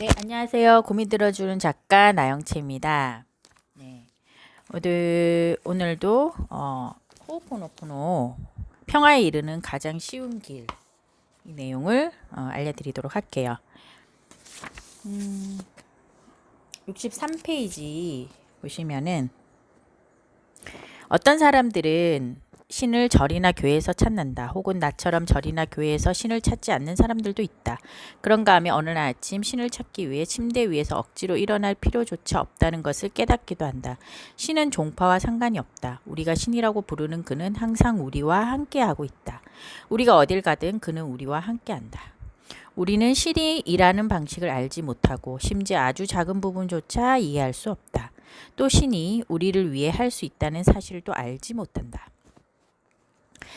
네, 안녕하세요. 고민 들어주는 작가 나영채입니다. 네, 오늘도 호오포노포노 평화에 이르는 가장 쉬운 길 이 내용을 알려드리도록 할게요. 63페이지 보시면은 어떤 사람들은 신을 절이나 교회에서 찾는다. 혹은 나처럼 절이나 교회에서 신을 찾지 않는 사람들도 있다. 그런가 하면 어느 날 아침 신을 찾기 위해 침대 위에서 억지로 일어날 필요조차 없다는 것을 깨닫기도 한다. 신은 종파와 상관이 없다. 우리가 신이라고 부르는 그는 항상 우리와 함께하고 있다. 우리가 어딜 가든 그는 우리와 함께한다. 우리는 신이 일하는 방식을 알지 못하고 심지어 아주 작은 부분조차 이해할 수 없다. 또 신이 우리를 위해 할 수 있다는 사실도 알지 못한다.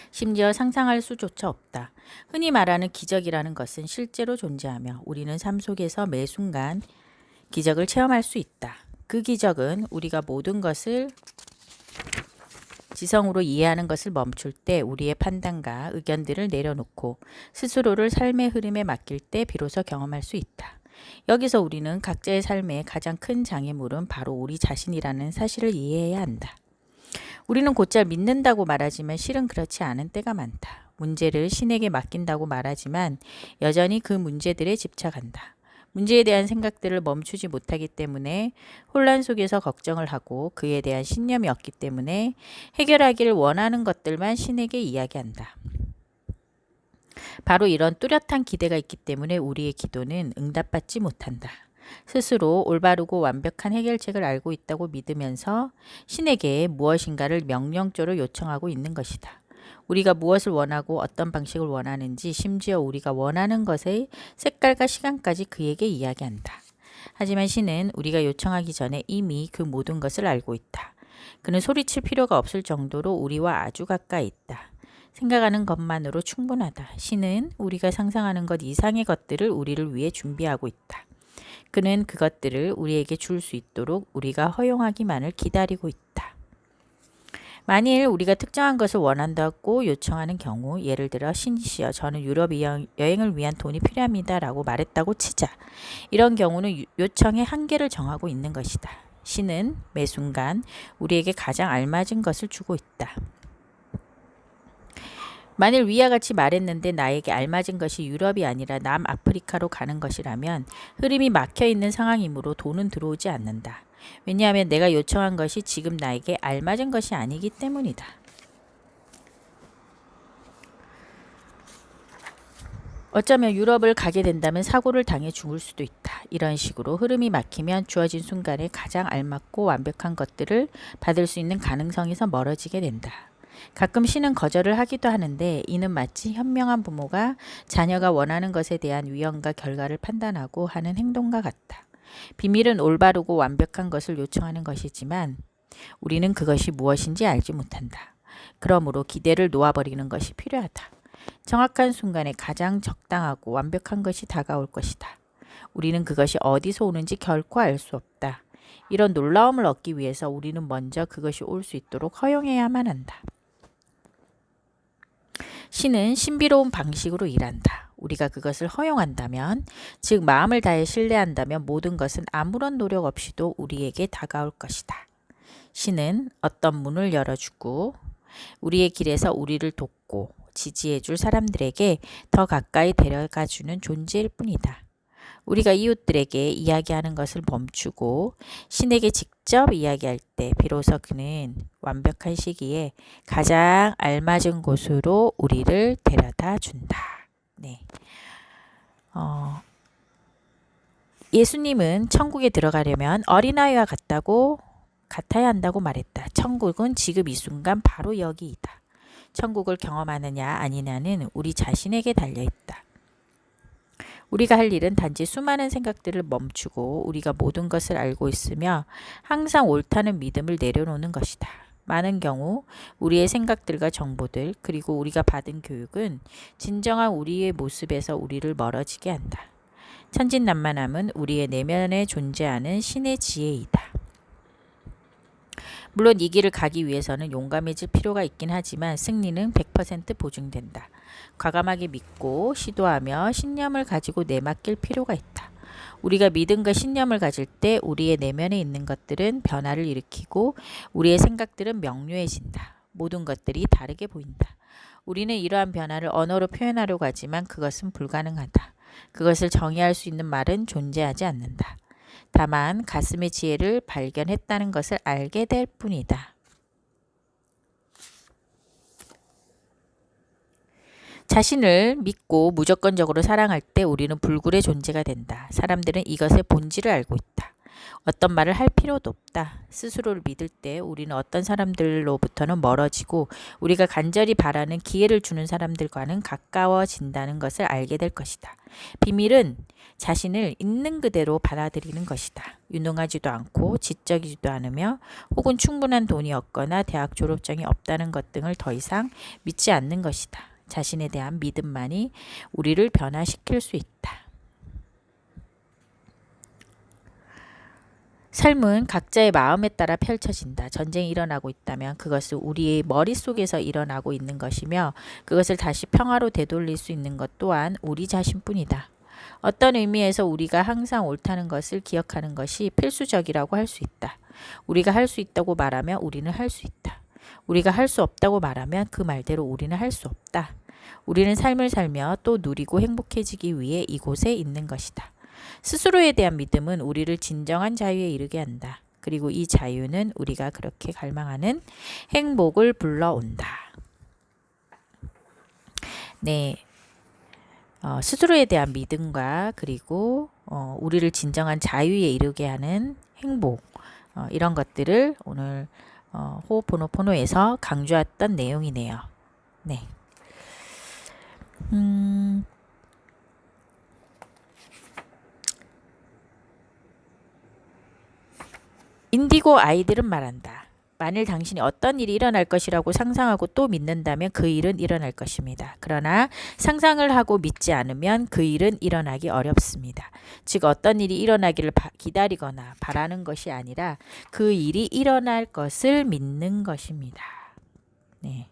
심지어 상상할 수조차 없다. 흔히 말하는 기적이라는 것은 실제로 존재하며 우리는 삶 속에서 매 순간 기적을 체험할 수 있다. 그 기적은 우리가 모든 것을 지성으로 이해하는 것을 멈출 때 우리의 판단과 의견들을 내려놓고 스스로를 삶의 흐름에 맡길 때 비로소 경험할 수 있다. 여기서 우리는 각자의 삶의 가장 큰 장애물은 바로 우리 자신이라는 사실을 이해해야 한다. 우리는 곧잘 믿는다고 말하지만 실은 그렇지 않은 때가 많다. 문제를 신에게 맡긴다고 말하지만 여전히 그 문제들에 집착한다. 문제에 대한 생각들을 멈추지 못하기 때문에 혼란 속에서 걱정을 하고 그에 대한 신념이 없기 때문에 해결하기를 원하는 것들만 신에게 이야기한다. 바로 이런 뚜렷한 기대가 있기 때문에 우리의 기도는 응답받지 못한다. 스스로 올바르고 완벽한 해결책을 알고 있다고 믿으면서 신에게 무엇인가를 명령조로 요청하고 있는 것이다. 우리가 무엇을 원하고 어떤 방식을 원하는지 심지어 우리가 원하는 것의 색깔과 시간까지 그에게 이야기한다. 하지만 신은 우리가 요청하기 전에 이미 그 모든 것을 알고 있다. 그는 소리칠 필요가 없을 정도로 우리와 아주 가까이 있다. 생각하는 것만으로 충분하다. 신은 우리가 상상하는 것 이상의 것들을 우리를 위해 준비하고 있다. 그는 그것들을 우리에게 줄 수 있도록 우리가 허용하기만을 기다리고 있다. 만일 우리가 특정한 것을 원한다고 요청하는 경우, 예를 들어 신이시여 저는 유럽 여행을 위한 돈이 필요합니다 라고 말했다고 치자. 이런 경우는 요청의 한계를 정하고 있는 것이다. 신은 매 순간 우리에게 가장 알맞은 것을 주고 있다. 만일 위와 같이 말했는데 나에게 알맞은 것이 유럽이 아니라 남아프리카로 가는 것이라면 흐름이 막혀있는 상황이므로 돈은 들어오지 않는다. 왜냐하면 내가 요청한 것이 지금 나에게 알맞은 것이 아니기 때문이다. 어쩌면 유럽을 가게 된다면 사고를 당해 죽을 수도 있다. 이런 식으로 흐름이 막히면 주어진 순간에 가장 알맞고 완벽한 것들을 받을 수 있는 가능성에서 멀어지게 된다. 가끔 신은 거절을 하기도 하는데 이는 마치 현명한 부모가 자녀가 원하는 것에 대한 위험과 결과를 판단하고 하는 행동과 같다. 비밀은 올바르고 완벽한 것을 요청하는 것이지만 우리는 그것이 무엇인지 알지 못한다. 그러므로 기대를 놓아버리는 것이 필요하다. 정확한 순간에 가장 적당하고 완벽한 것이 다가올 것이다. 우리는 그것이 어디서 오는지 결코 알 수 없다. 이런 놀라움을 얻기 위해서 우리는 먼저 그것이 올 수 있도록 허용해야만 한다. 신은 신비로운 방식으로 일한다. 우리가 그것을 허용한다면, 즉 마음을 다해 신뢰한다면 모든 것은 아무런 노력 없이도 우리에게 다가올 것이다. 신은 어떤 문을 열어주고 우리의 길에서 우리를 돕고 지지해줄 사람들에게 더 가까이 데려가주는 존재일 뿐이다. 우리가 이웃들에게 이야기하는 것을 멈추고 신에게 직접 이야기할 때 비로소 그는 완벽한 시기에 가장 알맞은 곳으로 우리를 데려다 준다. 네. 예수님은 천국에 들어가려면 어린아이와 같아야 한다고 말했다. 천국은 지금 이 순간 바로 여기이다. 천국을 경험하느냐 아니냐는 우리 자신에게 달려있다. 우리가 할 일은 단지 수많은 생각들을 멈추고 우리가 모든 것을 알고 있으며 항상 옳다는 믿음을 내려놓는 것이다. 많은 경우 우리의 생각들과 정보들 그리고 우리가 받은 교육은 진정한 우리의 모습에서 우리를 멀어지게 한다. 천진난만함은 우리의 내면에 존재하는 신의 지혜이다. 물론 이 길을 가기 위해서는 용감해질 필요가 있긴 하지만 승리는 100% 보증된다. 과감하게 믿고 시도하며 신념을 가지고 내맡길 필요가 있다. 우리가 믿음과 신념을 가질 때 우리의 내면에 있는 것들은 변화를 일으키고 우리의 생각들은 명료해진다. 모든 것들이 다르게 보인다. 우리는 이러한 변화를 언어로 표현하려고 하지만 그것은 불가능하다. 그것을 정의할 수 있는 말은 존재하지 않는다. 다만 가슴의 지혜를 발견했다는 것을 알게 될 뿐이다. 자신을 믿고 무조건적으로 사랑할 때 우리는 불굴의 존재가 된다. 사람들은 이것의 본질을 알고 있다. 어떤 말을 할 필요도 없다. 스스로를 믿을 때 우리는 어떤 사람들로부터는 멀어지고 우리가 간절히 바라는 기회를 주는 사람들과는 가까워진다는 것을 알게 될 것이다. 비밀은 자신을 있는 그대로 받아들이는 것이다. 유능하지도 않고 지적이지도 않으며 혹은 충분한 돈이 없거나 대학 졸업장이 없다는 것 등을 더 이상 믿지 않는 것이다. 자신에 대한 믿음만이 우리를 변화시킬 수 있다. 삶은 각자의 마음에 따라 펼쳐진다. 전쟁이 일어나고 있다면 그것은 우리의 머릿속에서 일어나고 있는 것이며 그것을 다시 평화로 되돌릴 수 있는 것 또한 우리 자신뿐이다. 어떤 의미에서 우리가 항상 옳다는 것을 기억하는 것이 필수적이라고 할 수 있다. 우리가 할 수 있다고 말하면 우리는 할 수 있다. 우리가 할 수 없다고 말하면 그 말대로 우리는 할 수 없다. 우리는 삶을 살며 또 누리고 행복해지기 위해 이곳에 있는 것이다. 스스로에 대한 믿음은 우리를 진정한 자유에 이르게 한다. 그리고 이 자유는 우리가 그렇게 갈망하는 행복을 불러온다. 네, 스스로에 대한 믿음과 그리고 우리를 진정한 자유에 이르게 하는 행복, 이런 것들을 오늘 호호포노포노에서 강조했던 내용이네요. 네. 인디고 아이들은 말한다. 만일 당신이 어떤 일이 일어날 것이라고 상상하고 또 믿는다면 그 일은 일어날 것입니다. 그러나 상상을 하고 믿지 않으면 그 일은 일어나기 어렵습니다. 즉 어떤 일이 일어나기를 기다리거나 바라는 것이 아니라 그 일이 일어날 것을 믿는 것입니다. 네.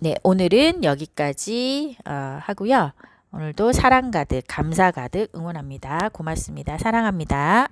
네, 오늘은 여기까지 하고요. 오늘도 사랑 가득, 감사 가득 응원합니다. 고맙습니다. 사랑합니다.